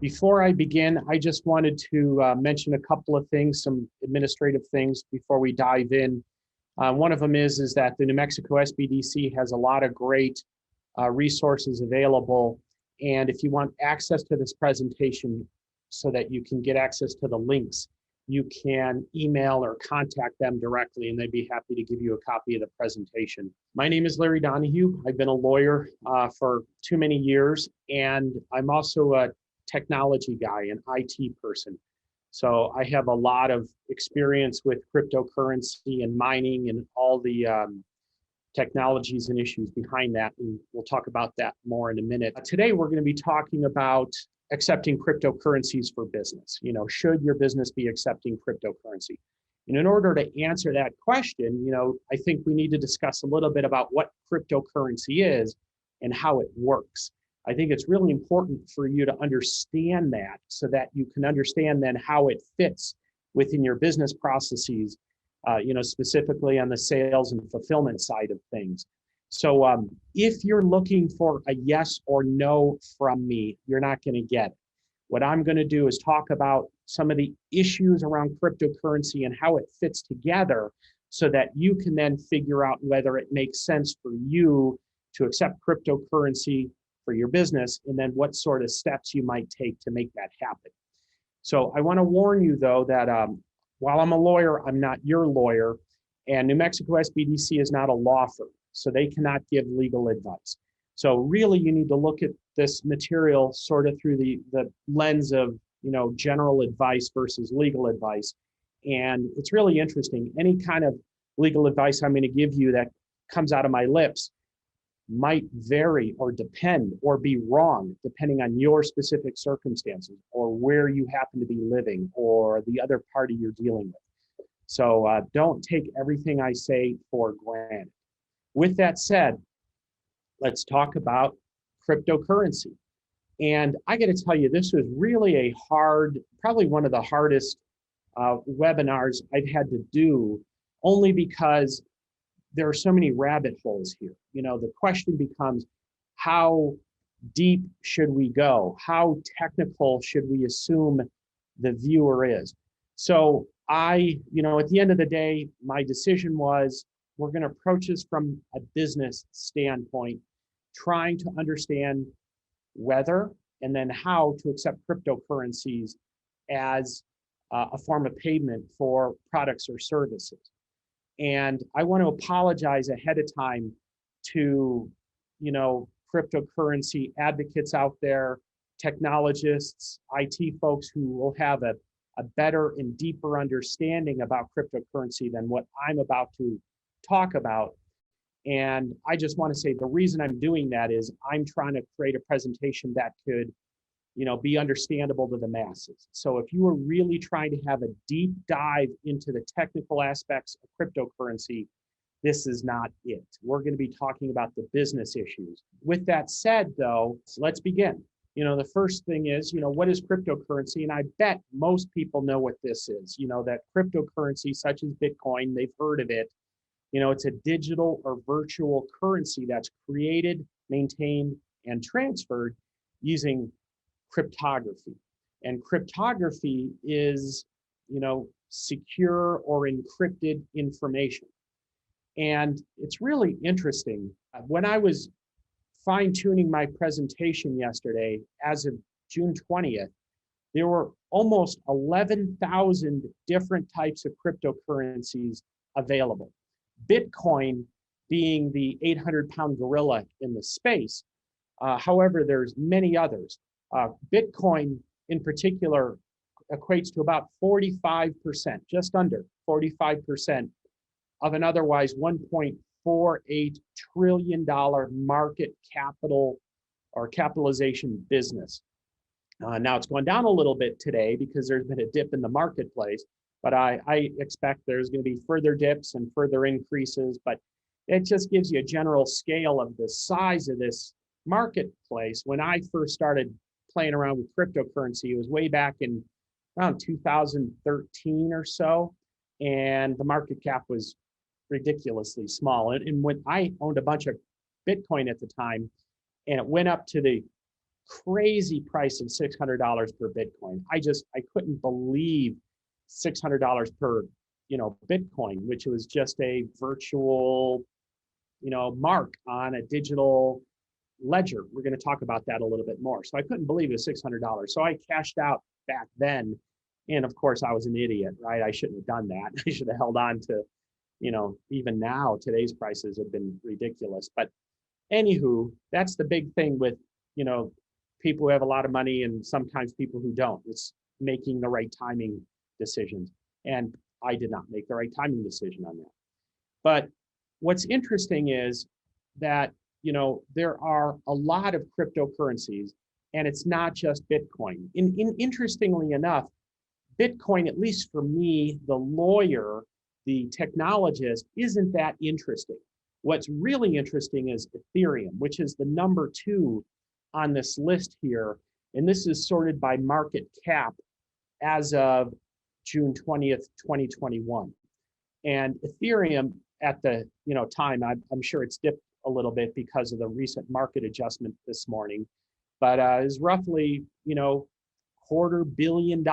Before I begin, I just wanted to mention a couple of things, some administrative things before we dive in. One of them is that the New Mexico SBDC has a lot of great resources available. And if you want access to this presentation so that you can get access to the links, you can email or contact them directly and they'd be happy to give you a copy of the presentation. My name is Larry Donahue. I've been a lawyer for too many years, and I'm also a technology guy, an IT person. So I have a lot of experience with cryptocurrency and mining and all the technologies and issues behind that. And we'll talk about that more in a minute. Today, we're going to be talking about accepting cryptocurrencies for business. Should your business be accepting cryptocurrency? And in order to answer that question, I think we need to discuss a little bit about what cryptocurrency is and how it works. I think it's really important for you to understand that so that you can understand then how it fits within your business processes, specifically on the sales and fulfillment side of things. So if you're looking for a yes or no from me, you're not going to get it. What I'm going to do is talk about some of the issues around cryptocurrency and how it fits together so that you can then figure out whether it makes sense for you to accept cryptocurrency for your business, and then what sort of steps you might take to make that happen. So I want to warn you, though, that while I'm a lawyer, I'm not your lawyer, and New Mexico SBDC is not a law firm, so they cannot give legal advice. So really, you need to look at this material sort of through the lens of general advice versus legal advice. And it's really interesting. Any kind of legal advice I'm going to give you that comes out of my lips might vary or depend or be wrong depending on your specific circumstances or where you happen to be living or the other party you're dealing with. So don't take everything I say for granted. With that said, let's talk about cryptocurrency. And I got to tell you, this was really a hard, probably one of the hardest webinars I've had to do, only because there are so many rabbit holes here. The question becomes, how deep should we go? How technical should we assume the viewer is? So at the end of the day, my decision was, we're going to approach this from a business standpoint, trying to understand whether and then how to accept cryptocurrencies as a form of payment for products or services. And I want to apologize ahead of time to, cryptocurrency advocates out there, technologists, IT folks who will have a better and deeper understanding about cryptocurrency than what I'm about to talk about. And I just want to say the reason I'm doing that is I'm trying to create a presentation that could be understandable to the masses. So if you are really trying to have a deep dive into the technical aspects of cryptocurrency, this is not it. We're going to be talking about the business issues. With that said, though, let's begin. The first thing is, what is cryptocurrency? And I bet most people know what this is. That cryptocurrency, such as Bitcoin, they've heard of it. It's a digital or virtual currency that's created, maintained, and transferred using cryptography. And cryptography is, secure or encrypted information. And it's really interesting. When I was fine-tuning my presentation yesterday, as of June 20th, there were almost 11,000 different types of cryptocurrencies available. Bitcoin being the 800-pound gorilla in the space. However, there's many others. Bitcoin in particular equates to about 45%, just under 45% of an otherwise $1.48 trillion market capital or capitalization business. Now it's gone down a little bit today because there's been a dip in the marketplace, but I expect there's going to be further dips and further increases, but it just gives you a general scale of the size of this marketplace. When I first started playing around with cryptocurrency, it was way back in around 2013 or so, and the market cap was ridiculously small. And when I owned a bunch of Bitcoin at the time, and it went up to the crazy price of $600 per Bitcoin. I couldn't believe $600 per, Bitcoin, which was just a virtual, mark on a digital ledger. We're going to talk about that a little bit more. So I couldn't believe it was $600. So I cashed out back then. And of course, I was an idiot, right? I shouldn't have done that. I should have held on to, even now, today's prices have been ridiculous. But anywho, that's the big thing with, people who have a lot of money and sometimes people who don't. It's making the right timing decisions. And I did not make the right timing decision on that. But what's interesting is that, there are a lot of cryptocurrencies, and it's not just Bitcoin. Interestingly enough, Bitcoin, at least for me, the lawyer, the technologist, isn't that interesting. What's really interesting is Ethereum, which is the number 2 on this list here. And this is sorted by market cap as of June 20th, 2021. And Ethereum at the time, I'm sure it's dipped a little bit because of the recent market adjustment this morning, but is roughly, $250 million.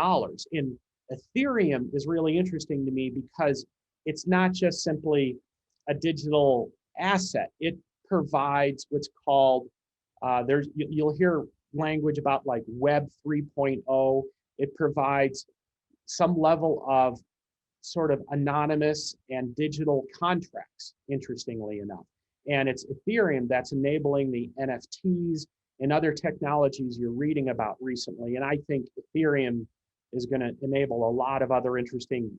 And Ethereum is really interesting to me because it's not just simply a digital asset. It provides what's called, you'll hear language about like Web 3.0. It provides some level of sort of anonymous and digital contracts, interestingly enough. And it's Ethereum that's enabling the NFTs and other technologies you're reading about recently. And I think Ethereum is going to enable a lot of other interesting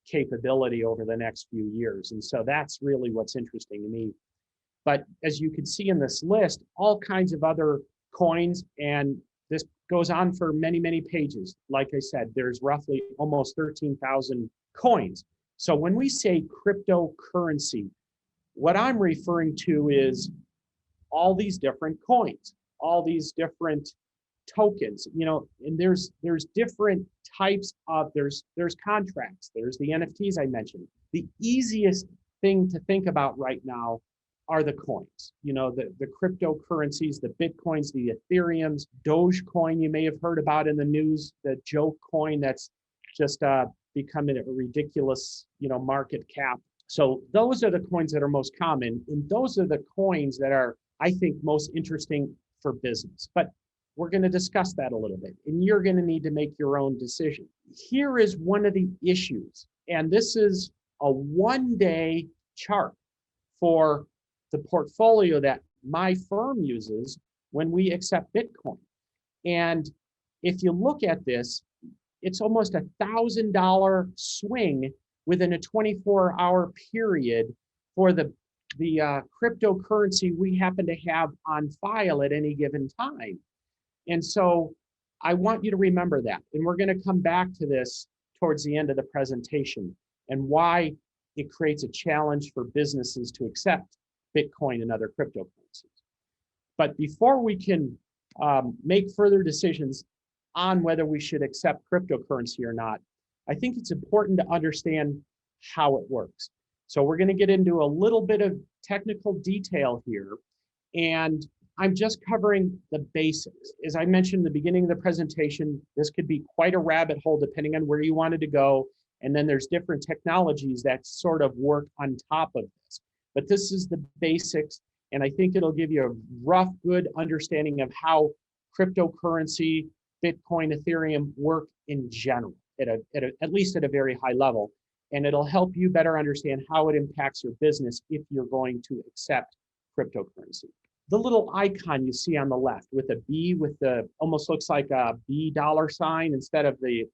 capability over the next few years. And so that's really what's interesting to me. But as you can see in this list, all kinds of other coins, and this goes on for many, many pages. Like I said, there's roughly almost 13,000 coins. So when we say cryptocurrency, what I'm referring to is all these different coins, all these different tokens, and there's different types of, there's contracts, there's the NFTs I mentioned. The easiest thing to think about right now are the coins, the cryptocurrencies, the Bitcoins, the Ethereums, Dogecoin you may have heard about in the news, the joke coin that's just becoming a ridiculous, market cap. So those are the coins that are most common, and those are the coins that are, I think, most interesting for business. But we're going to discuss that a little bit, and you're going to need to make your own decision. Here is one of the issues, and this is a one-day chart for the portfolio that my firm uses when we accept Bitcoin. And if you look at this, it's almost $1,000 swing within a 24-hour period for the cryptocurrency we happen to have on file at any given time. And so I want you to remember that. And we're going to come back to this towards the end of the presentation and why it creates a challenge for businesses to accept Bitcoin and other cryptocurrencies. But before we can make further decisions on whether we should accept cryptocurrency or not, I think it's important to understand how it works. So we're going to get into a little bit of technical detail here, and I'm just covering the basics. As I mentioned at the beginning of the presentation, this could be quite a rabbit hole depending on where you wanted to go, and then there's different technologies that sort of work on top of this. But this is the basics, and I think it'll give you a rough, good understanding of how cryptocurrency, Bitcoin, Ethereum work in general, at least at a very high level. And it'll help you better understand how it impacts your business if you're going to accept cryptocurrency. The little icon you see on the left with a B, with the almost looks like a B dollar sign instead of the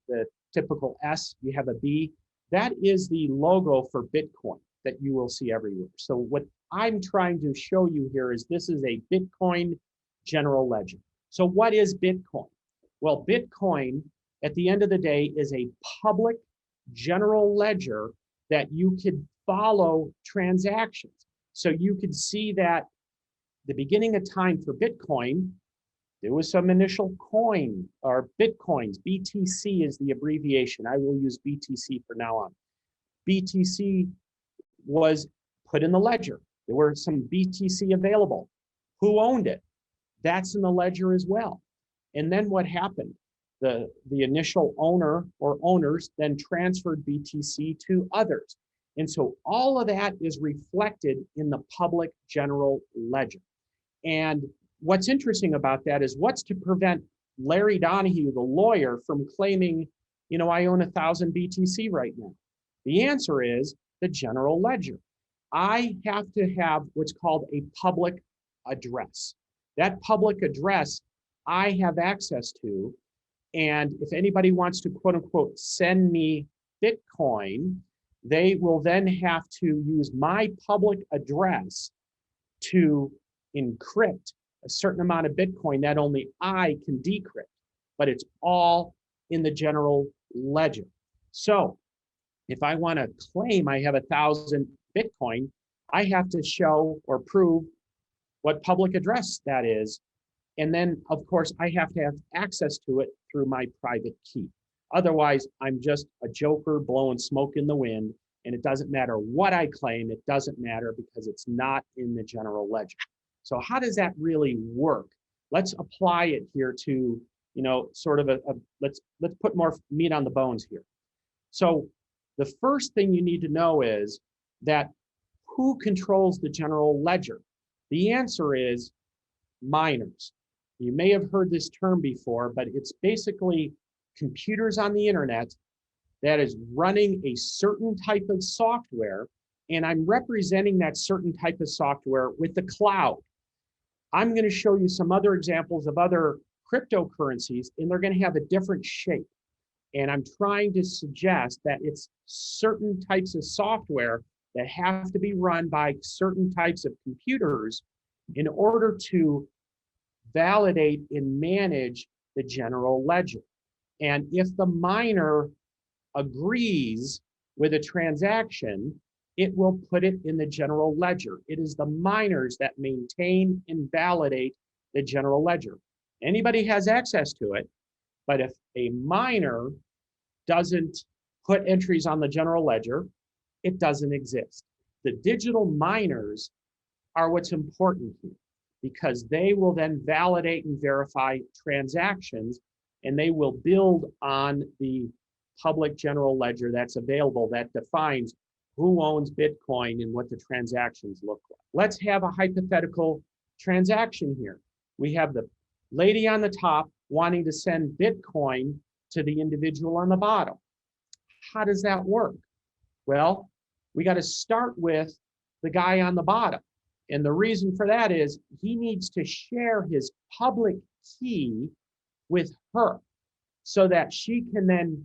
typical S, you have a B. That is the logo for Bitcoin that you will see everywhere. So what I'm trying to show you here is this is a Bitcoin general ledger. So what is Bitcoin? Well, Bitcoin, at the end of the day, is a public general ledger that you could follow transactions. So you could see that the beginning of time for Bitcoin, there was some initial coin or Bitcoins. BTC is the abbreviation. I will use BTC for now on. BTC was put in the ledger. There were some BTC available. Who owned it? That's in the ledger as well. And then what happened? The initial owner or owners then transferred BTC to others. And so all of that is reflected in the public general ledger. And what's interesting about that is what's to prevent Larry Donahue, the lawyer, from claiming, I own 1,000 BTC right now? The answer is the general ledger. I have to have what's called a public address. That public address I have access to. And if anybody wants to, quote unquote, send me Bitcoin, they will then have to use my public address to encrypt a certain amount of Bitcoin that only I can decrypt, but it's all in the general ledger. So if I want to claim I have 1,000 Bitcoin, I have to show or prove what public address that is. And then, of course, I have to have access to it through my private key. Otherwise, I'm just a joker blowing smoke in the wind, and it doesn't matter what I claim. It doesn't matter because it's not in the general ledger. So how does that really work? Let's apply it here to, sort of let's put more meat on the bones here. So the first thing you need to know is that who controls the general ledger? The answer is miners. You may have heard this term before, but it's basically computers on the internet that is running a certain type of software, and I'm representing that certain type of software with the cloud. I'm going to show you some other examples of other cryptocurrencies, and they're going to have a different shape. And I'm trying to suggest that it's certain types of software that have to be run by certain types of computers in order to validate and manage the general ledger. And if the miner agrees with a transaction, it will put it in the general ledger. It is the miners that maintain and validate the general ledger. Anybody has access to it, but if a miner doesn't put entries on the general ledger, it doesn't exist. The digital miners are what's important here, because they will then validate and verify transactions, and they will build on the public general ledger that's available that defines who owns Bitcoin and what the transactions look like. Let's have a hypothetical transaction here. We have the lady on the top wanting to send Bitcoin to the individual on the bottom. How does that work? Well, we got to start with the guy on the bottom. And the reason for that is he needs to share his public key with her so that she can then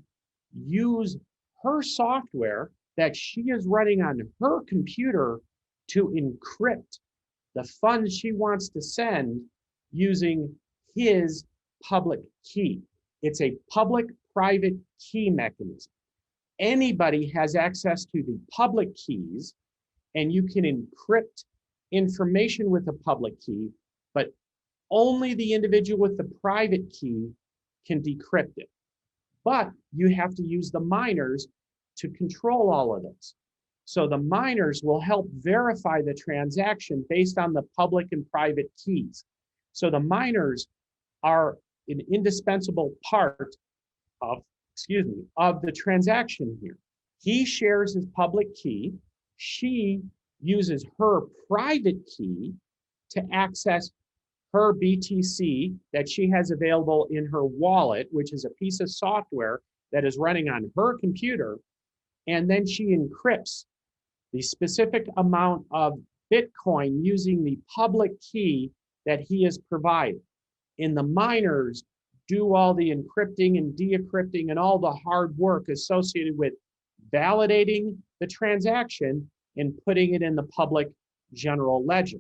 use her software that she is running on her computer to encrypt the funds she wants to send using his public key. It's a public-private key mechanism. Anybody has access to the public keys, and you can encrypt information with a public key, but only the individual with the private key can decrypt it. But you have to use the miners to control all of this. So the miners will help verify the transaction based on the public and private keys. So the miners are an indispensable part of the transaction here. He shares his public key. She uses her private key to access her BTC that she has available in her wallet, which is a piece of software that is running on her computer. And then she encrypts the specific amount of Bitcoin using the public key that he has provided. And the miners do all the encrypting and decrypting and all the hard work associated with validating the transaction and putting it in the public general ledger.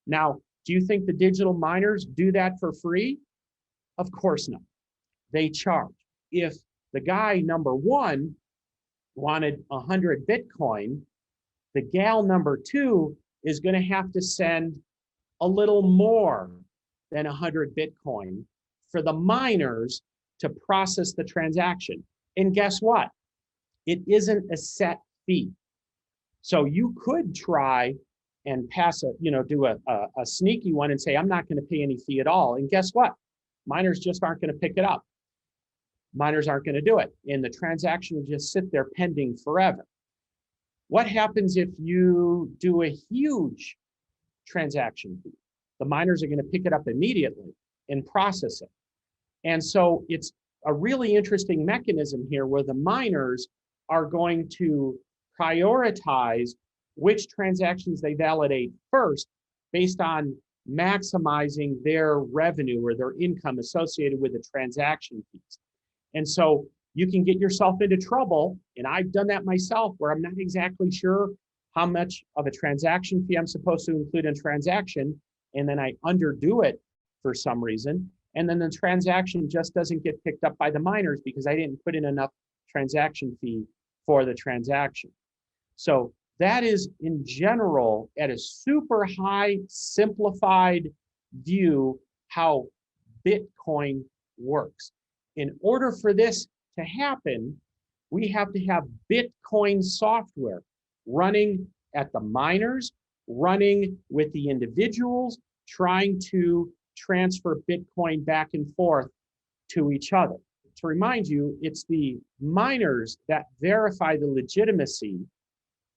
Now, do you think the digital miners do that for free? Of course not. They charge. If the guy number one wanted 100 Bitcoin, the gal number two is going to have to send a little more than 100 Bitcoin for the miners to process the transaction. And guess what? It isn't a set fee. So you could try and pass a, do a sneaky one and say, I'm not going to pay any fee at all. And guess what? Miners just aren't going to pick it up. Miners aren't going to do it. And the transaction will just sit there pending forever. What happens if you do a huge transaction fee? The miners are going to pick it up immediately and process it. And so it's a really interesting mechanism here where the miners are going to prioritize which transactions they validate first based on maximizing their revenue or their income associated with the transaction fees. And so you can get yourself into trouble, and I've done that myself, where I'm not exactly sure how much of a transaction fee I'm supposed to include in transaction, and then I underdo it for some reason, and then the transaction just doesn't get picked up by the miners because I didn't put in enough transaction fee for the transaction. So that is, in general, at a super high, simplified view, how Bitcoin works. In order for this to happen, we have to have Bitcoin software running at the miners, running with the individuals, trying to transfer Bitcoin back and forth to each other. To remind you, it's the miners that verify the legitimacy.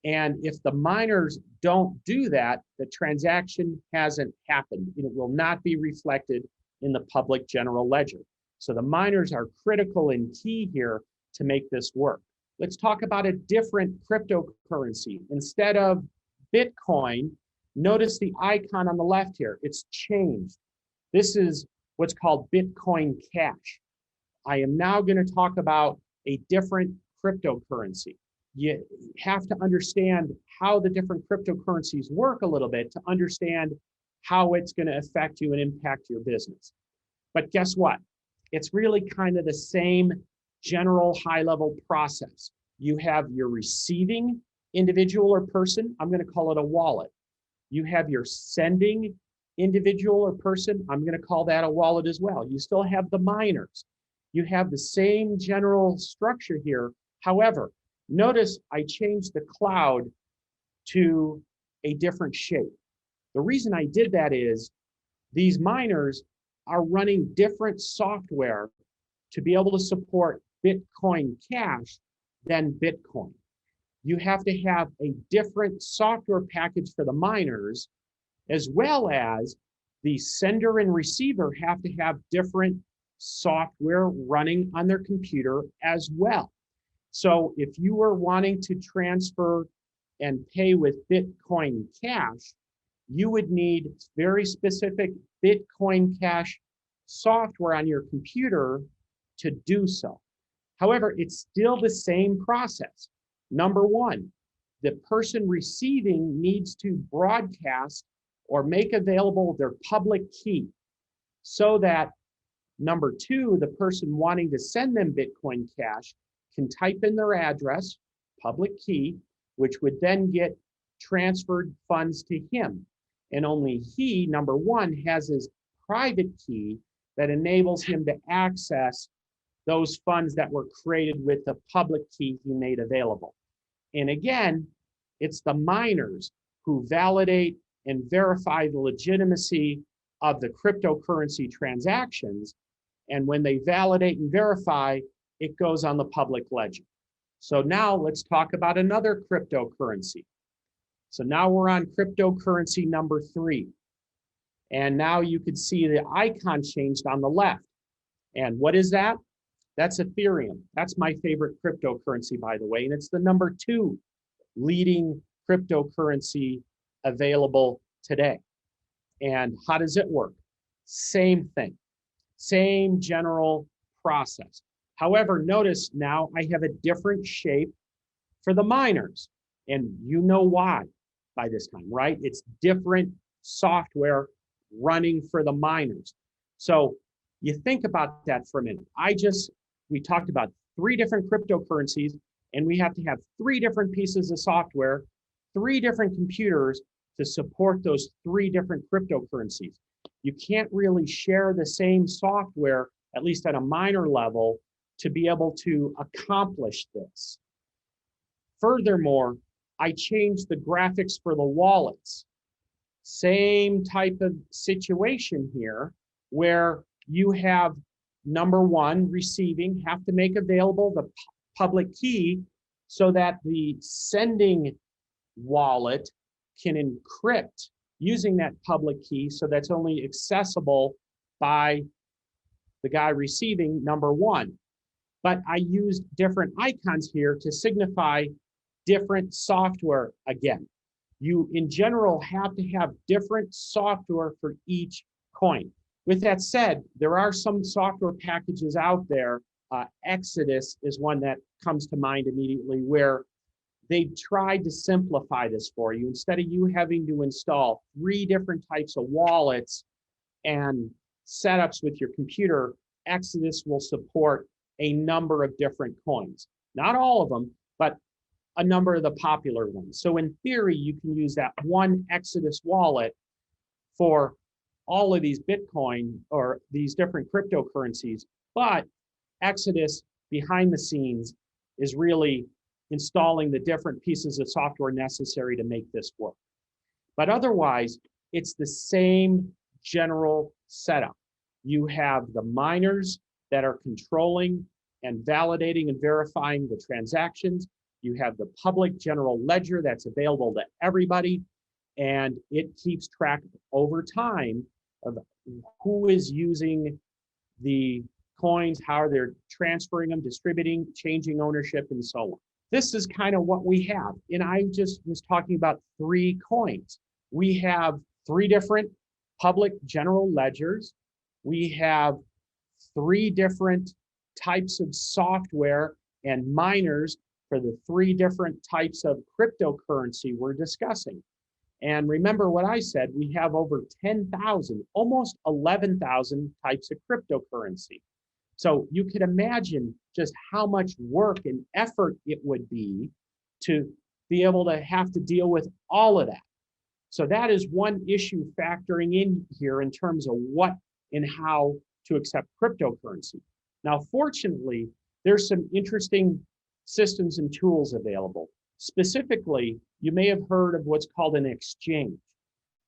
And if the miners don't do that, the transaction hasn't happened. It will not be reflected in the public general ledger. So the miners are critical and key here to make this work. Let's talk about a different cryptocurrency. Instead of Bitcoin, notice the icon on the left here. It's changed. This is what's called Bitcoin Cash. I am now going to talk about a different cryptocurrency. You have to understand how the different cryptocurrencies work a little bit to understand how it's going to affect you and impact your business. But guess what? It's really kind of the same general high-level process. You have your receiving individual or person. I'm going to call it a wallet. You have your sending individual or person. I'm going to call that a wallet as well. You still have the miners. You have the same general structure here. However, notice I changed the cloud to a different shape. The reason I did that is these miners are running different software to be able to support Bitcoin Cash than Bitcoin. You have to have a different software package for the miners, as well as the sender and receiver have to have different software running on their computer as well. So if you were wanting to transfer and pay with Bitcoin Cash, you would need very specific Bitcoin Cash software on your computer to do so. However, it's still the same process. Number one, the person receiving needs to broadcast or make available their public key so that, number two, the person wanting to send them Bitcoin Cash can type in their address, public key, which would then get transferred funds to him. And only he, number one, has his private key that enables him to access those funds that were created with the public key he made available. And again, it's the miners who validate and verify the legitimacy of the cryptocurrency transactions. And when they validate and verify, it goes on the public ledger. So now let's talk about another cryptocurrency. So now we're on cryptocurrency number 3. And now you can see the icon changed on the left. And what is that? That's Ethereum. That's my favorite cryptocurrency, by the way. And it's the number 2 leading cryptocurrency available today. And how does it work? Same thing, same general process. However, notice now I have a different shape for the miners. And you know why by this time, right? It's different software running for the miners. So you think about that for a minute. We talked about 3 different cryptocurrencies, and we have to have 3 different pieces of software, 3 different computers to support those 3 different cryptocurrencies. You can't really share the same software, at least at a minor level, to be able to accomplish this. Furthermore, I changed the graphics for the wallets. Same type of situation here where you have number one, receiving, have to make available the public key so that the sending wallet can encrypt using that public key, so that's only accessible by the guy receiving number one. But I used different icons here to signify different software again. You, in general, have to have different software for each coin. With that said, there are some software packages out there. Exodus is one that comes to mind immediately, where they tried to simplify this for you. Instead of you having to install 3 different types of wallets and setups with your computer, Exodus will support a number of different coins. Not all of them, but a number of the popular ones. So in theory, you can use that one Exodus wallet for all of these Bitcoin or these different cryptocurrencies. But Exodus behind the scenes is really installing the different pieces of software necessary to make this work. But otherwise, it's the same general setup. You have the miners that are controlling and validating and verifying the transactions. You have the public general ledger that's available to everybody, and it keeps track over time of who is using the coins, how they're transferring them, distributing, changing ownership, and so on. This is kind of what we have. And I just was talking about 3 coins. We have 3 different public general ledgers. We have 3 different types of software and miners for the 3 different types of cryptocurrency we're discussing. And remember what I said, we have over 10,000, almost 11,000 types of cryptocurrency. So you could imagine just how much work and effort it would be to be able to have to deal with all of that. So that is one issue factoring in here in terms of what and how to accept cryptocurrency. Now, fortunately, there's some interesting systems and tools available. Specifically, you may have heard of what's called an exchange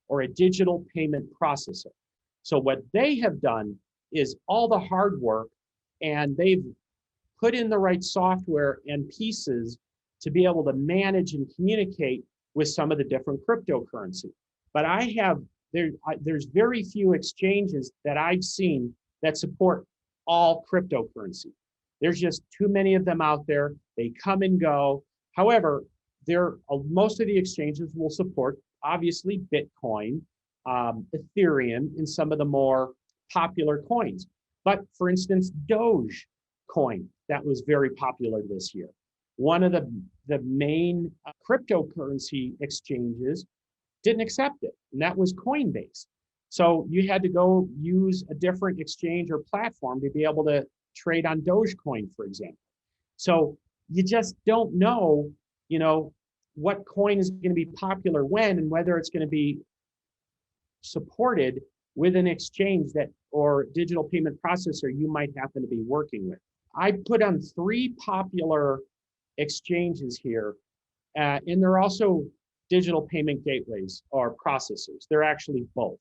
or a digital payment processor. So what they have done is all the hard work, and they've put in the right software and pieces to be able to manage and communicate with some of the different cryptocurrency. But there's very few exchanges that I've seen that support all cryptocurrency. There's just too many of them out there. They come and go. However, most of the exchanges will support, obviously, Bitcoin, Ethereum, and some of the more popular coins. But for instance, Doge coin, that was very popular this year. One of the main cryptocurrency exchanges didn't accept it, and that was Coinbase. So you had to go use a different exchange or platform to be able to trade on Dogecoin, for example. So you just don't know, what coin is going to be popular when, and whether it's going to be supported with an exchange or digital payment processor you might happen to be working with. I put on 3 popular exchanges here, and they're also digital payment gateways or processors. They're actually both.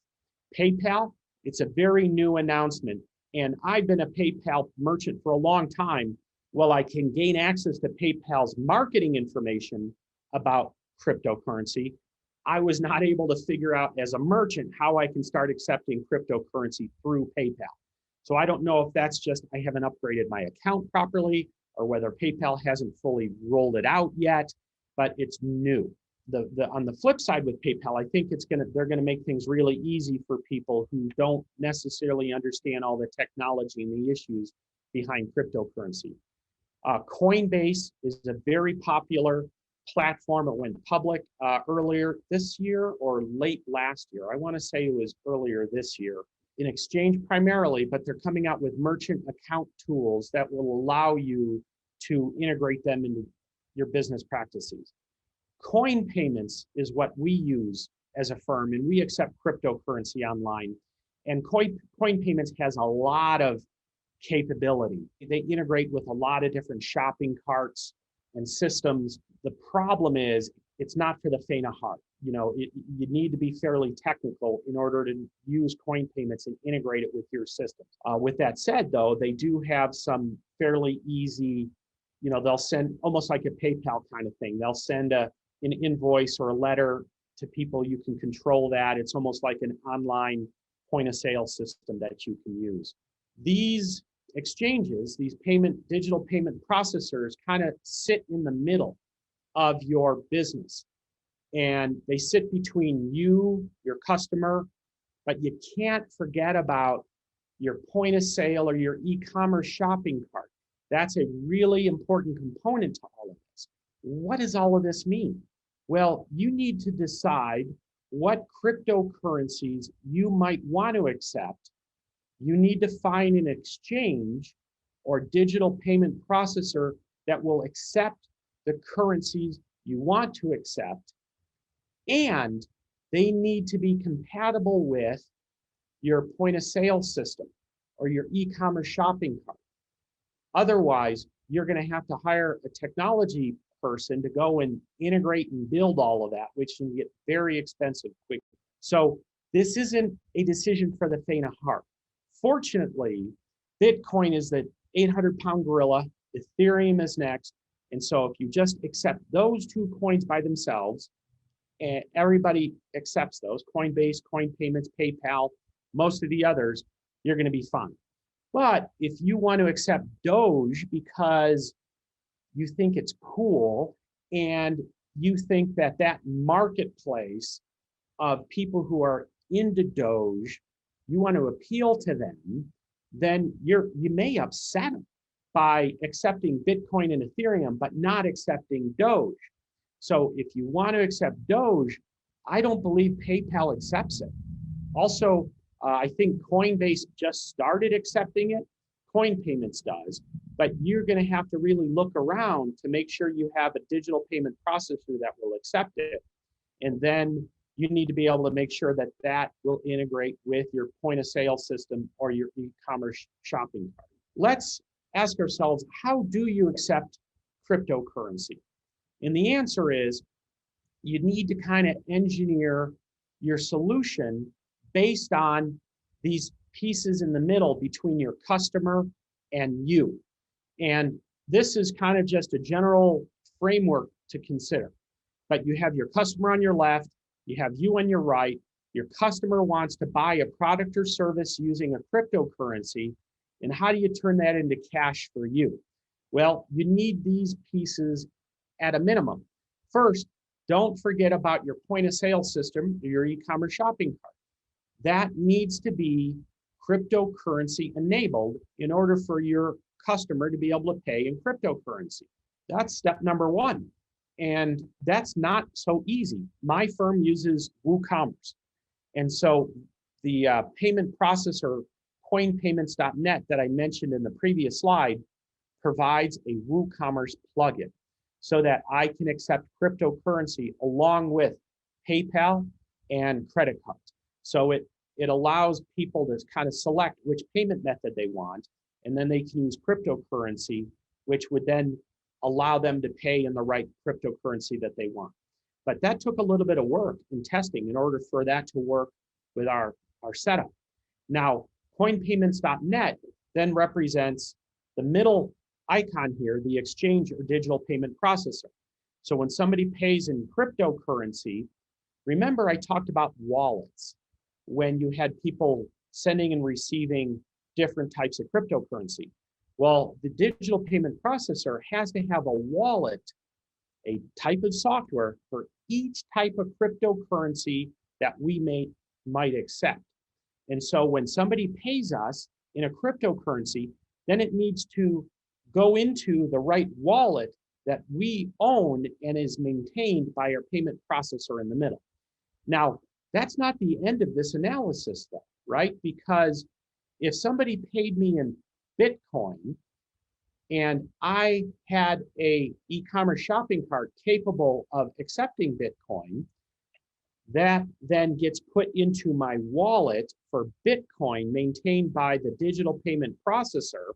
PayPal, it's a very new announcement, and I've been a PayPal merchant for a long time. Well, I can gain access to PayPal's marketing information about cryptocurrency. I was not able to figure out as a merchant how I can start accepting cryptocurrency through PayPal. So I don't know if that's just I haven't upgraded my account properly, or whether PayPal hasn't fully rolled it out yet, but it's new. On the flip side with PayPal, I think they're gonna make things really easy for people who don't necessarily understand all the technology and the issues behind cryptocurrency. Coinbase is a very popular platform. It went public earlier this year or late last year. I want to say it was earlier this year. In exchange primarily, but they're coming out with merchant account tools that will allow you to integrate them into your business practices. Coin payments is what we use as a firm, and we accept cryptocurrency online. And coin payments has a lot of capability. They integrate with a lot of different shopping carts and systems. The problem is it's not for the faint of heart. you need to be fairly technical in order to use coin payments and integrate it with your system. With that said, though, they do have some fairly easy, they'll send almost like a PayPal kind of thing. They'll send an invoice or a letter to people. You can control that. It's almost like an online point of sale system that you can use. These exchanges, these digital payment processors, kind of sit in the middle of your business. And they sit between you, your customer, but you can't forget about your point of sale or your e-commerce shopping cart. That's a really important component to all of this. What does all of this mean? Well, you need to decide what cryptocurrencies you might want to accept. You need to find an exchange or digital payment processor that will accept the currencies you want to accept, and they need to be compatible with your point of sale system or your e-commerce shopping cart. Otherwise, you're going to have to hire a technology person to go and integrate and build all of that, which can get very expensive quickly. So this isn't a decision for the faint of heart. Fortunately, Bitcoin is the 800-pound gorilla. Ethereum is next. And so if you just accept those two coins by themselves, and everybody accepts those, Coinbase, Coin Payments, PayPal, most of the others, you're going to be fine. But if you want to accept Doge because you think it's cool and you think that that marketplace of people who are into Doge, you want to appeal to them, then you may upset them by accepting Bitcoin and Ethereum, but not accepting Doge. So if you want to accept Doge, I don't believe PayPal accepts it. Also, I think Coinbase just started accepting it. Coin Payments does, but you're going to have to really look around to make sure you have a digital payment processor that will accept it. And then you need to be able to make sure that that will integrate with your point of sale system or your e-commerce shopping cart. Let's ask ourselves, how do you accept cryptocurrency? And the answer is, you need to kind of engineer your solution based on these pieces in the middle between your customer and you. And this is kind of just a general framework to consider. But you have your customer on your left, you have you on your right. Your customer wants to buy a product or service using a cryptocurrency. And how do you turn that into cash for you? Well, you need these pieces at a minimum. First, don't forget about your point of sale system, your e-commerce shopping cart. That needs to be cryptocurrency enabled in order for your customer to be able to pay in cryptocurrency. That's step number one. And that's not so easy. My firm uses WooCommerce. And so the payment processor, coinpayments.net, that I mentioned in the previous slide, provides a WooCommerce plugin so that I can accept cryptocurrency along with PayPal and credit cards. So it allows people to kind of select which payment method they want, and then they can use cryptocurrency, which would then allow them to pay in the right cryptocurrency that they want. But that took a little bit of work and testing in order for that to work with our setup. Now, coinpayments.net then represents the middle icon here, the exchange or digital payment processor. So when somebody pays in cryptocurrency, remember I talked about wallets when you had people sending and receiving different types of cryptocurrency. Well, the digital payment processor has to have a wallet, a type of software for each type of cryptocurrency that we might accept. And so when somebody pays us in a cryptocurrency, then it needs to go into the right wallet that we own and is maintained by our payment processor in the middle. Now, that's not the end of this analysis though, right? Because if somebody paid me in Bitcoin and I had a e-commerce shopping cart capable of accepting Bitcoin, that then gets put into my wallet for Bitcoin maintained by the digital payment processor.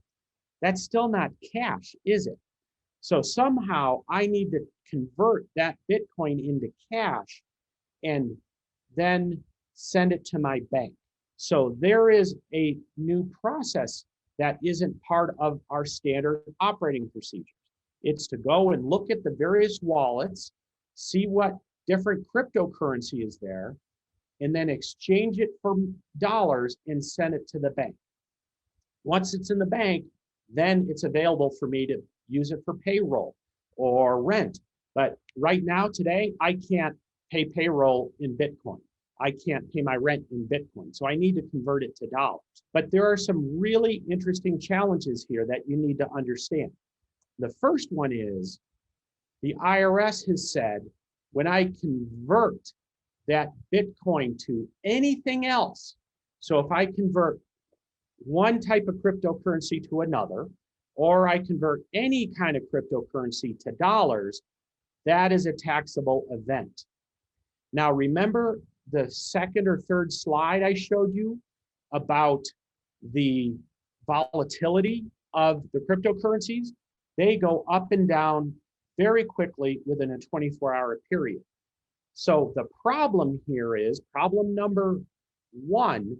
That's still not cash, is it? So somehow I need to convert that Bitcoin into cash. and then send it to my bank. So there is a new process that isn't part of our standard operating procedures. It's to go and look at the various wallets, see what different cryptocurrency is there, and then exchange it for dollars and send it to the bank. Once it's in the bank, then it's available for me to use it for payroll or rent. But right now, today, I can't pay payroll in Bitcoin. I can't pay my rent in Bitcoin. So I need to convert it to dollars. But there are some really interesting challenges here that you need to understand. The first one is the IRS has said, when I convert that Bitcoin to anything else, so if I convert one type of cryptocurrency to another, or I convert any kind of cryptocurrency to dollars, that is a taxable event. Now, remember the second or third slide I showed you about the volatility of the cryptocurrencies? They go up and down very quickly within a 24-hour period. So the problem here is, problem number one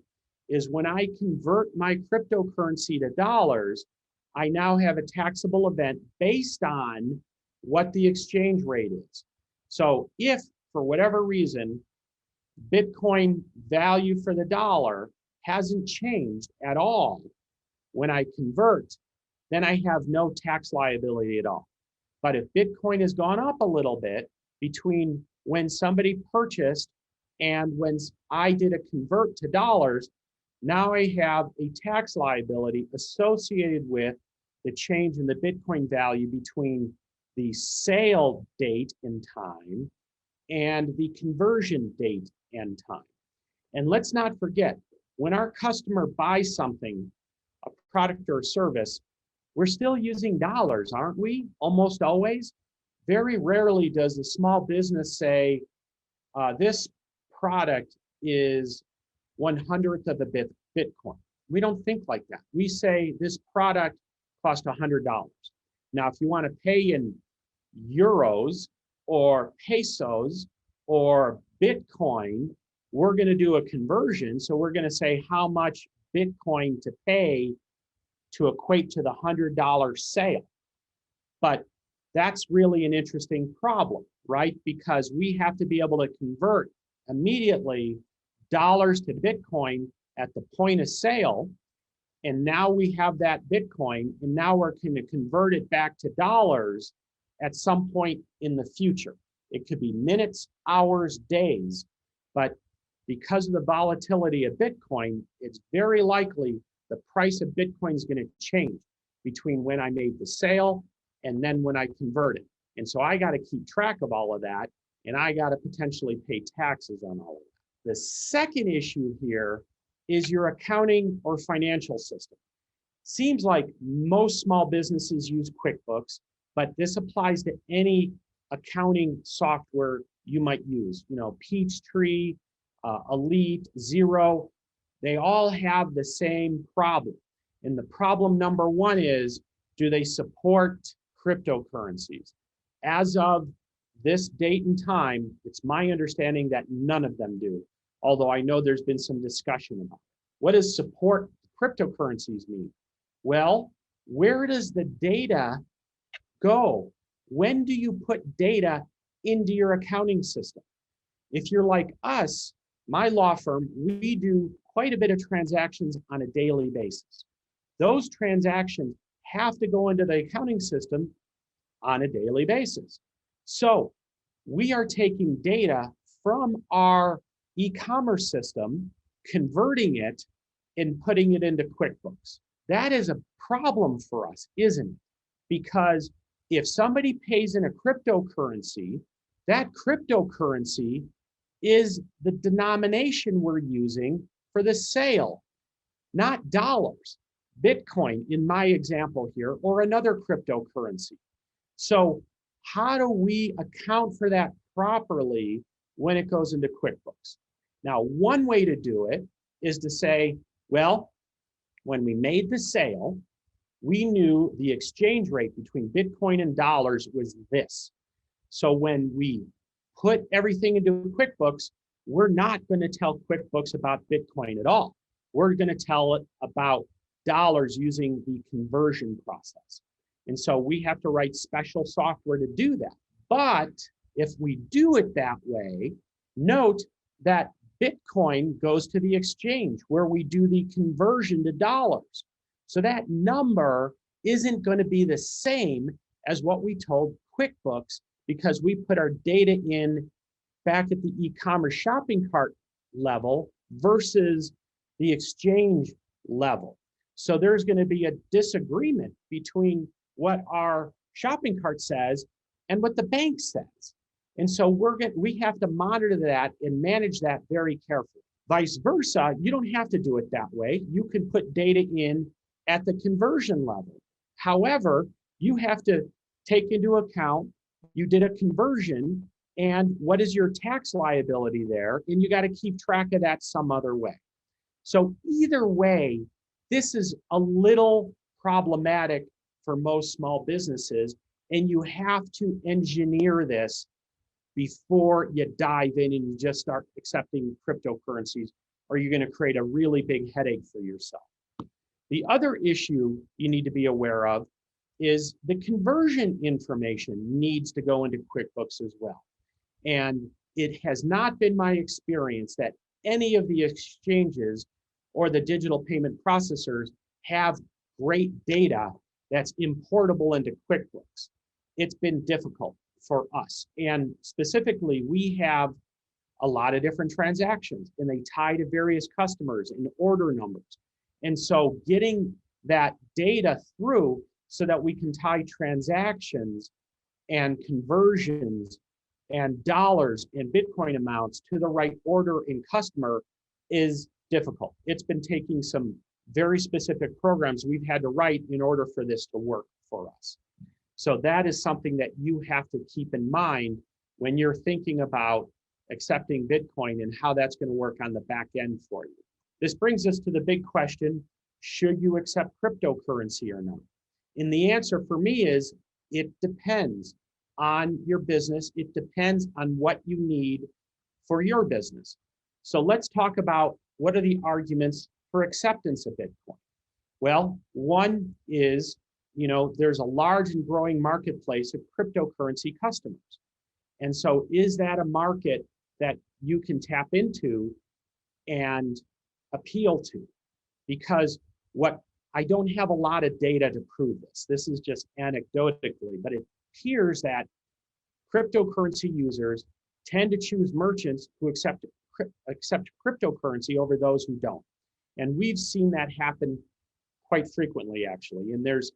is when I convert my cryptocurrency to dollars, I now have a taxable event based on what the exchange rate is. So if, for whatever reason, Bitcoin value for the dollar hasn't changed at all when I convert, then I have no tax liability at all. But if Bitcoin has gone up a little bit between when somebody purchased and when I did a convert to dollars, now I have a tax liability associated with the change in the Bitcoin value between the sale date and time and the conversion date and time. And let's not forget, when our customer buys something, a product or a service, we're still using dollars, aren't we? Almost always. Very rarely does a small business say, this product is 1/100th of a Bitcoin. We don't think like that. We say this product cost $100. Now, if you want to pay in euros or pesos or Bitcoin, we're going to do a conversion. So we're going to say how much Bitcoin to pay to equate to the $100 sale. But that's really an interesting problem, right? Because we have to be able to convert immediately dollars to Bitcoin at the point of sale. And now we have that Bitcoin, and now we're going to convert it back to dollars at some point in the future. It could be minutes, hours, days, but because of the volatility of Bitcoin, it's very likely the price of Bitcoin is going to change between when I made the sale and then when I convert it. And so I got to keep track of all of that, and I got to potentially pay taxes on all of that. The second issue here is your accounting or financial system. Seems like most small businesses use QuickBooks, but this applies to any accounting software you might use. You know, Peachtree, Elite, Xero, they all have the same problem. And the problem number one is, do they support cryptocurrencies? As of this date and time, it's my understanding that none of them do, although I know there's been some discussion about it. What does support cryptocurrencies mean? Well, where does the data go? When do you put data into your accounting system? If you're like us, my law firm, we do quite a bit of transactions on a daily basis. Those transactions have to go into the accounting system on a daily basis. So we are taking data from our e-commerce system, converting it, and putting it into QuickBooks. That is a problem for us, isn't it? Because if somebody pays in a cryptocurrency, that cryptocurrency is the denomination we're using for the sale, not dollars. Bitcoin, in my example here, or another cryptocurrency. So how do we account for that properly when it goes into QuickBooks? Now, one way to do it is to say, well, when we made the sale, we knew the exchange rate between Bitcoin and dollars was this. So when we put everything into QuickBooks, we're not going to tell QuickBooks about Bitcoin at all. We're going to tell it about dollars using the conversion process. And so we have to write special software to do that. But if we do it that way, note that Bitcoin goes to the exchange where we do the conversion to dollars. So that number isn't going to be the same as what we told QuickBooks because we put our data in back at the e-commerce shopping cart level versus the exchange level. So there's going to be a disagreement between what our shopping cart says and what the bank says. And so we have to monitor that and manage that very carefully. Vice versa, you don't have to do it that way. You can put data in at the conversion level. However, you have to take into account you did a conversion and what is your tax liability there, and you got to keep track of that some other way. So either way, this is a little problematic for most small businesses, and you have to engineer this before you dive in and you just start accepting cryptocurrencies, or you're going to create a really big headache for yourself. The other issue you need to be aware of is the conversion information needs to go into QuickBooks as well. And it has not been my experience that any of the exchanges or the digital payment processors have great data that's importable into QuickBooks. It's been difficult for us. And specifically, we have a lot of different transactions and they tie to various customers and order numbers. And so getting that data through so that we can tie transactions and conversions and dollars and Bitcoin amounts to the right order and customer is difficult. It's been taking some very specific programs we've had to write in order for this to work for us. So that is something that you have to keep in mind when you're thinking about accepting Bitcoin and how that's going to work on the back end for you. This brings us to the big question, should you accept cryptocurrency or not? And the answer for me is, it depends on your business. It depends on what you need for your business. So let's talk about what are the arguments for acceptance of Bitcoin. Well, one is, there's a large and growing marketplace of cryptocurrency customers. And so is that a market that you can tap into and appeal to? Because I don't have a lot of data to prove this. This is just anecdotally, but it appears that cryptocurrency users tend to choose merchants who accept cryptocurrency over those who don't. And we've seen that happen quite frequently, actually. And there's,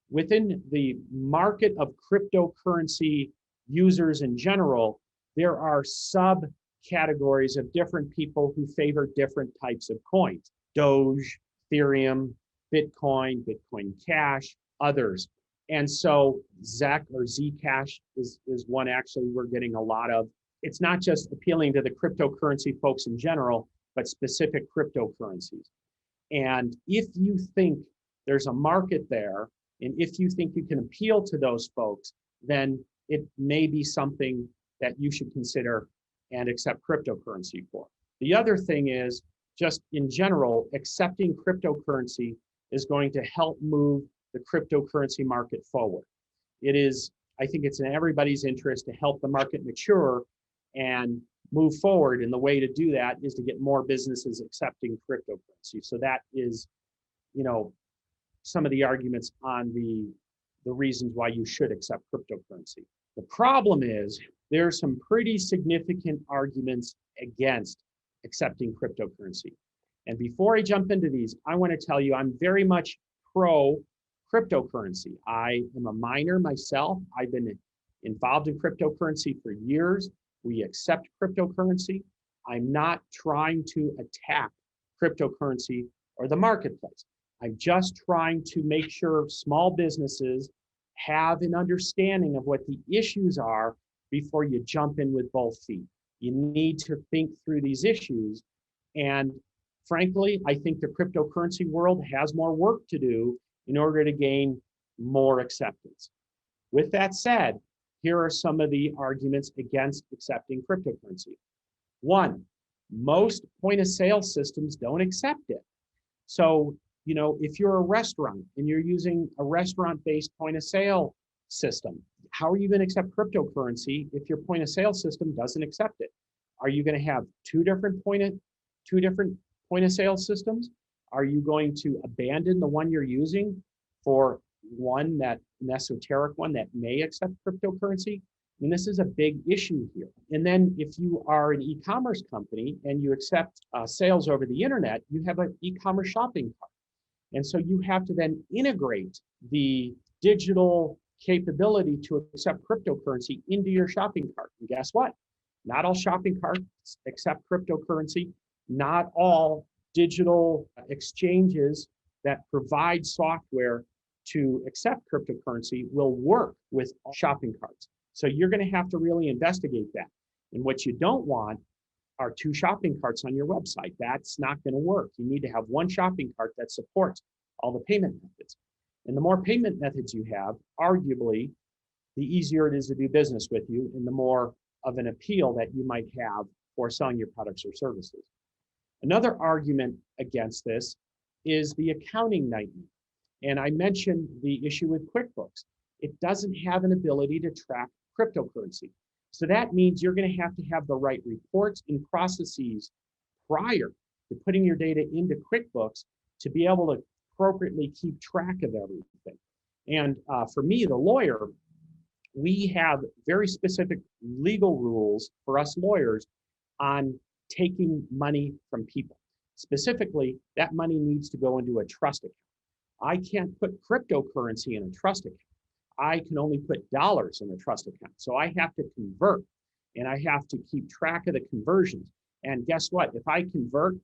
within the market of cryptocurrency users in general, there are subcategories of different people who favor different types of coins. Doge, Ethereum, Bitcoin, Bitcoin Cash, others. And so ZEC or Zcash is one actually we're getting a lot of. It's not just appealing to the cryptocurrency folks in general, but specific cryptocurrencies. And if you think there's a market there, and if you think you can appeal to those folks, then it may be something that you should consider and accept cryptocurrency for. The other thing is, just in general, accepting cryptocurrency is going to help move the cryptocurrency market forward. I think it's in everybody's interest to help the market mature and move forward. And the way to do that is to get more businesses accepting cryptocurrency. So that is, some of the arguments on the reasons why you should accept cryptocurrency. The problem is there's some pretty significant arguments against accepting cryptocurrency. And before I jump into these, I want to tell you I'm very much pro cryptocurrency. I am a miner myself. I've been involved in cryptocurrency for years. We accept cryptocurrency. I'm not trying to attack cryptocurrency or the marketplace. I'm just trying to make sure small businesses have an understanding of what the issues are before you jump in with both feet. You need to think through these issues. And frankly, I think the cryptocurrency world has more work to do in order to gain more acceptance. With that said, here are some of the arguments against accepting cryptocurrency. One, Most point of sale systems don't accept it. So, if you're a restaurant and you're using a restaurant-based point of sale system, how are you going to accept cryptocurrency if your point of sale system doesn't accept it? Are you going to have two different point of sale systems? Are you going to abandon the one you're using for an esoteric one that may accept cryptocurrency? I mean, this is a big issue here. And then if you are an e-commerce company and you accept sales over the internet, you have an e-commerce shopping cart. And so you have to then integrate the digital capability to accept cryptocurrency into your shopping cart. And guess what? Not all shopping carts accept cryptocurrency. Not all digital exchanges that provide software to accept cryptocurrency will work with shopping carts. So you're going to have to really investigate that. And what you don't want are two shopping carts on your website. That's not going to work. You need to have one shopping cart that supports all the payment methods. And the more payment methods you have, arguably, the easier it is to do business with you and the more of an appeal that you might have for selling your products or services. Another argument against this is the accounting nightmare. And I mentioned the issue with QuickBooks. It doesn't have an ability to track cryptocurrency. So that means you're going to have the right reports and processes prior to putting your data into QuickBooks to be able to appropriately keep track of everything. And for me, the lawyer, we have very specific legal rules for us lawyers on taking money from people. Specifically, that money needs to go into a trust account. I can't put cryptocurrency in a trust account. I can only put dollars in a trust account. So I have to convert and I have to keep track of the conversions. And guess what? If I convert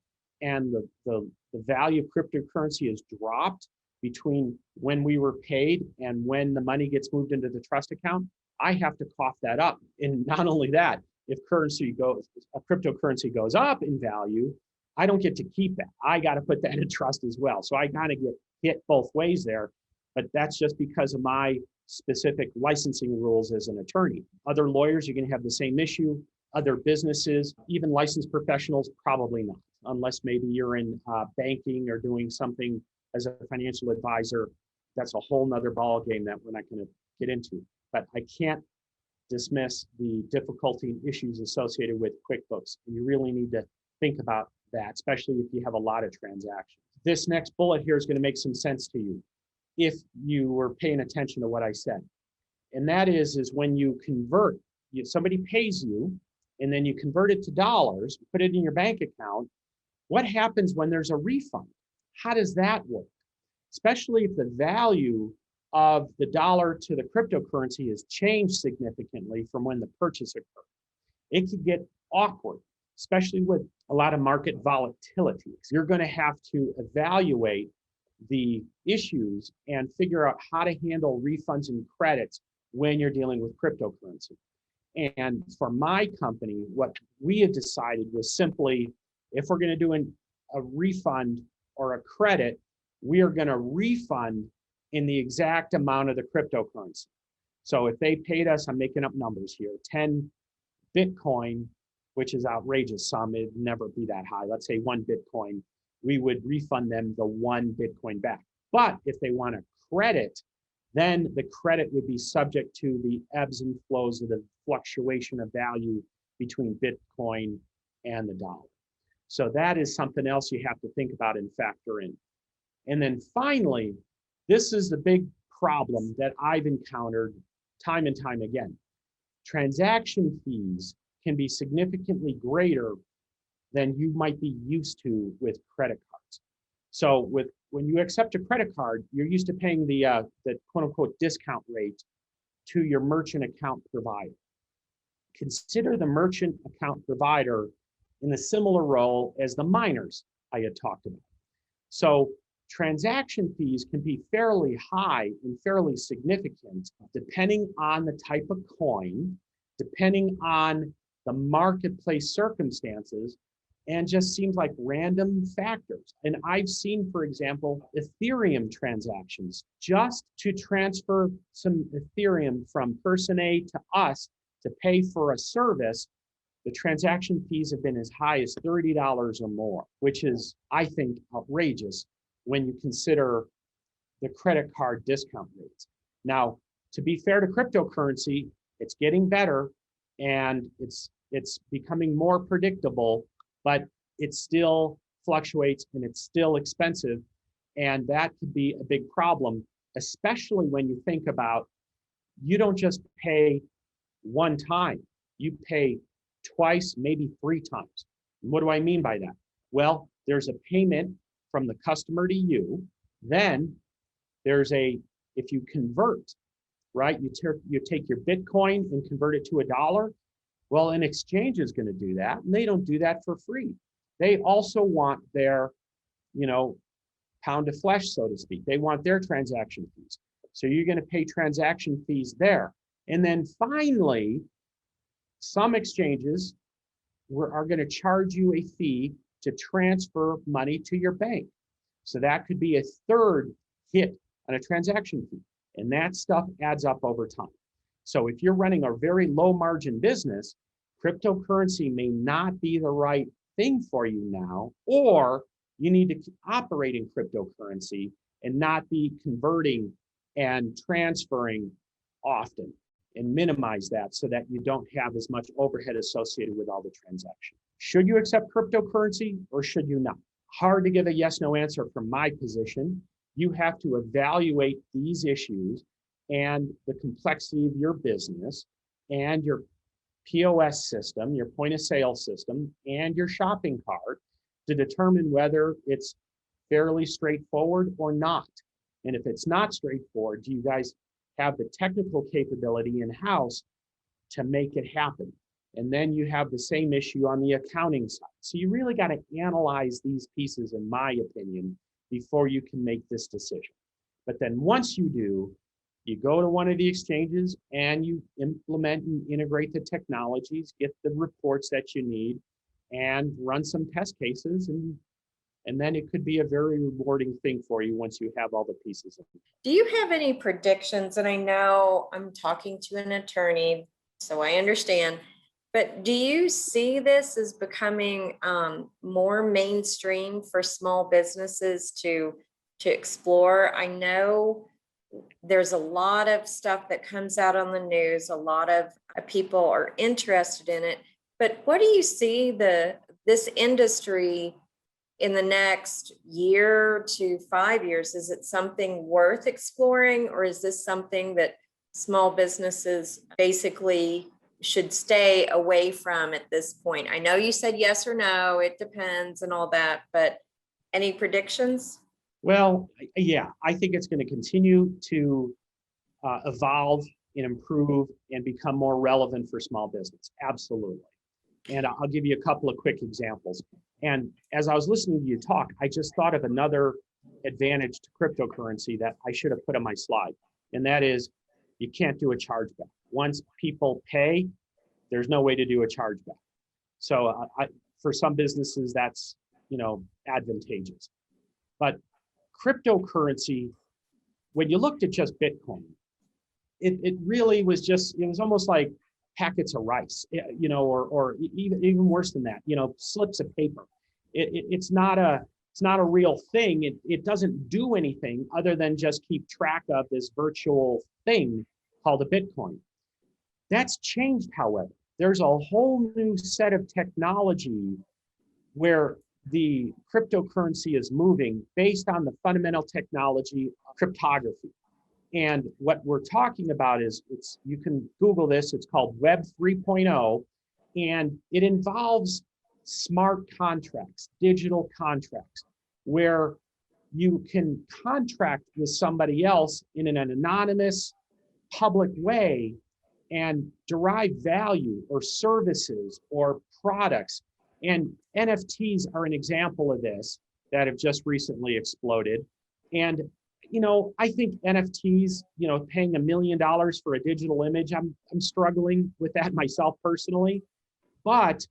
and the value of cryptocurrency is dropped between when we were paid and when the money gets moved into the trust account, I have to cough that up. And not only that, if cryptocurrency goes up in value, I don't get to keep that. I got to put that in trust as well. So I kind of get hit both ways there, but that's just because of my specific licensing rules as an attorney. Other lawyers, you're going to have the same issue. Other businesses, even licensed professionals, probably not, unless maybe you're in banking or doing something as a financial advisor. That's a whole nother ballgame that we're not going to get into. But I can't dismiss the difficulty and issues associated with QuickBooks. You really need to think about that, especially if you have a lot of transactions. This next bullet here is going to make some sense to you if you were paying attention to what I said. And that is when you convert, somebody pays you, and then you convert it to dollars, put it in your bank account. What happens when there's a refund? How does that work? Especially if the value of the dollar to the cryptocurrency has changed significantly from when the purchase occurred. It could get awkward, especially with a lot of market volatility. You're going to have to evaluate the issues and figure out how to handle refunds and credits when you're dealing with cryptocurrency. And for my company, what we had decided was simply, if we're going to do a refund or a credit, we are going to refund in the exact amount of the cryptocurrency. So if they paid us, I'm making up numbers here, 10 Bitcoin, which is outrageous sum, it'd never be that high. Let's say 1 Bitcoin, we would refund them the 1 Bitcoin back. But if they want a credit, then the credit would be subject to the ebbs and flows of the fluctuation of value between Bitcoin and the dollar. So that is something else you have to think about and factor in. And then finally, this is the big problem that I've encountered time and time again. Transaction fees can be significantly greater than you might be used to with credit cards. So when you accept a credit card, you're used to paying the quote unquote discount rate to your merchant account provider. Consider the merchant account provider in a similar role as the miners I had talked about. So transaction fees can be fairly high and fairly significant depending on the type of coin, depending on the marketplace circumstances, and just seems like random factors. And I've seen, for example, Ethereum transactions, just to transfer some Ethereum from person A to us to pay for a service, the transaction fees have been as high as $30 or more, which is, I think, outrageous when you consider the credit card discount rates. Now, to be fair to cryptocurrency, it's getting better and it's becoming more predictable, but it still fluctuates and it's still expensive. And that could be a big problem, especially when you think about, you don't just pay one time, you pay twice, maybe three times. What do I mean by that? Well, there's a payment from the customer to you. Then there's if you convert, right? You take your Bitcoin and convert it to a dollar. Well, an exchange is going to do that, and they don't do that for free. They also want their, pound of flesh, so to speak. They want their transaction fees. So you're going to pay transaction fees there. And then finally, some exchanges are going to charge you a fee to transfer money to your bank. So that could be a third hit on a transaction fee. And that stuff adds up over time. So if you're running a very low margin business, cryptocurrency may not be the right thing for you now, or you need to operate in cryptocurrency and not be converting and transferring often, and minimize that so that you don't have as much overhead associated with all the transactions. Should you accept cryptocurrency or should you not? Hard to give a yes/no answer from my position. You have to evaluate these issues and the complexity of your business and your POS system, your point of sale system, and your shopping cart to determine whether it's fairly straightforward or not. And if it's not straightforward, do you guys have the technical capability in-house to make it happen? And then you have the same issue on the accounting side. So you really got to analyze these pieces, in my opinion, before you can make this decision. But then once you do, you go to one of the exchanges and you implement and integrate the technologies, get the reports that you need, and run some test cases, and then it could be a very rewarding thing for you once you have all the pieces. Do you have any predictions? And I know I'm talking to an attorney, so I understand, but do you see this as becoming more mainstream for small businesses to explore? I know there's a lot of stuff that comes out on the news. A lot of people are interested in it, but what do you see this industry in the next year to 5 years? Is it something worth exploring, or is this something that small businesses basically should stay away from at this point? I know you said yes or no, it depends and all that, but any predictions? Well, yeah, I think it's going to continue to evolve and improve and become more relevant for small business. Absolutely. And I'll give you a couple of quick examples. And as I was listening to you talk, I just thought of another advantage to cryptocurrency that I should have put on my slide. And that is, you can't do a chargeback. Once people pay, there's no way to do a chargeback. So for some businesses, that's, advantageous. But cryptocurrency, when you looked at just Bitcoin, it really was just, it was almost like packets of rice, or even worse than that, slips of paper. It's not a real thing. It doesn't do anything other than just keep track of this virtual thing called a Bitcoin. That's changed, however. There's a whole new set of technology where the cryptocurrency is moving based on the fundamental technology of cryptography. And what we're talking about is, you can Google this, it's called Web 3.0, and it involves smart contracts, digital contracts, where you can contract with somebody else in an anonymous, public way and derive value or services or products. And NFTs are an example of this that have just recently exploded. And I think NFTs, paying $1 million for a digital image, I'm struggling with that myself personally. But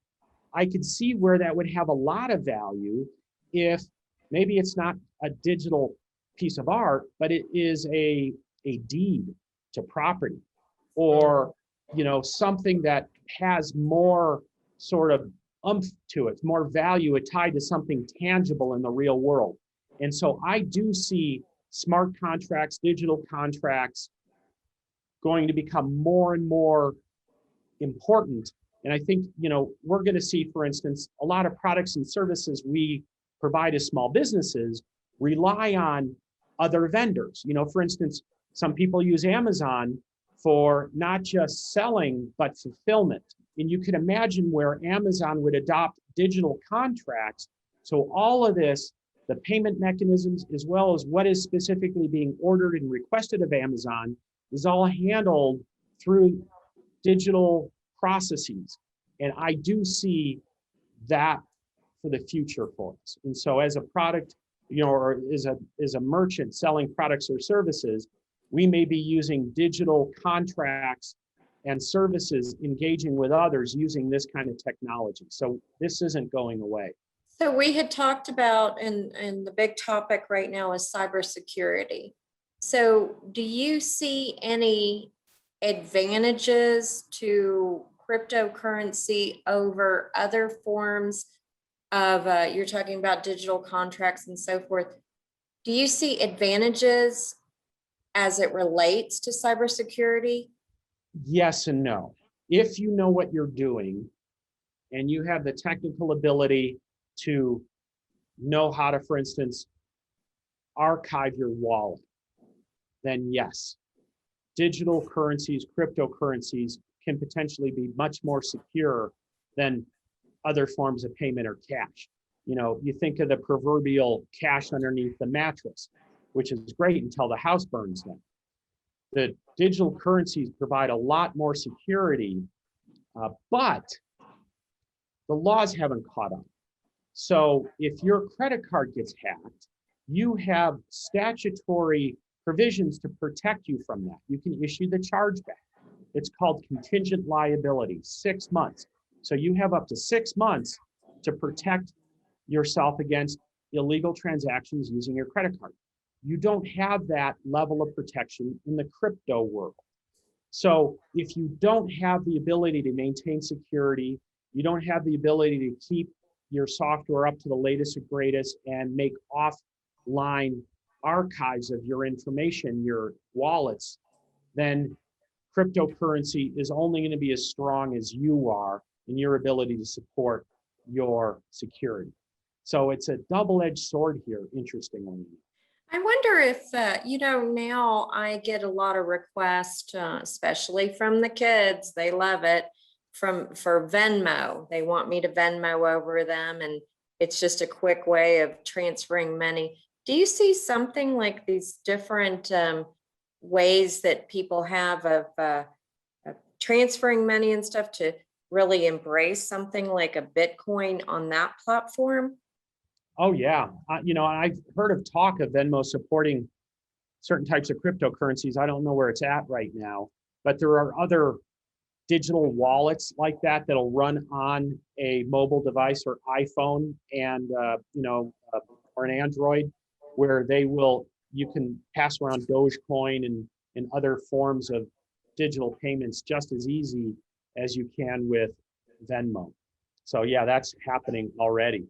I could see where that would have a lot of value if maybe it's not a digital piece of art, but it is a deed to property, or something that has more sort of umph to it, more value tied to something tangible in the real world. And so I do see smart contracts, digital contracts going to become more and more important. And I think, we're going to see, for instance, a lot of products and services we provide as small businesses rely on other vendors. For instance, some people use Amazon for not just selling, but fulfillment. And you can imagine where Amazon would adopt digital contracts. So all of this, the payment mechanisms, as well as what is specifically being ordered and requested of Amazon, is all handled through digital processes. And I do see that for the future for us. And so as a product, or as a merchant selling products or services, we may be using digital contracts and services, engaging with others using this kind of technology. So this isn't going away. So we had talked about, and the big topic right now is cybersecurity. So do you see any advantages to cryptocurrency over other forms of, you're talking about digital contracts and so forth. Do you see advantages as it relates to cybersecurity? Yes and no. If you know what you're doing and you have the technical ability to know how to, for instance, archive your wallet, then yes, digital currencies, cryptocurrencies can potentially be much more secure than other forms of payment or cash. You think of the proverbial cash underneath the mattress, which is great until the house burns down. The digital currencies provide a lot more security, but the laws haven't caught up. So if your credit card gets hacked, you have statutory provisions to protect you from that. You can issue the chargeback. It's called contingent liability, 6 months. So you have up to 6 months to protect yourself against illegal transactions using your credit card. You don't have that level of protection in the crypto world. So if you don't have the ability to maintain security, you don't have the ability to keep your software up to the latest and greatest and make offline archives of your information, your wallets, then cryptocurrency is only going to be as strong as you are in your ability to support your security. So it's a double-edged sword here, interestingly. I wonder if, now I get a lot of requests, especially from the kids. They love it for Venmo. They want me to Venmo over them, and it's just a quick way of transferring money. Do you see something like these different ways that people have of transferring money and stuff to really embrace something like a Bitcoin on that platform? Oh yeah, I've heard of talk of Venmo supporting certain types of cryptocurrencies. I don't know where it's at right now, but there are other digital wallets like that that'll run on a mobile device or iPhone and or an Android, where you can pass around Dogecoin and other forms of digital payments just as easy as you can with Venmo. So yeah, that's happening already.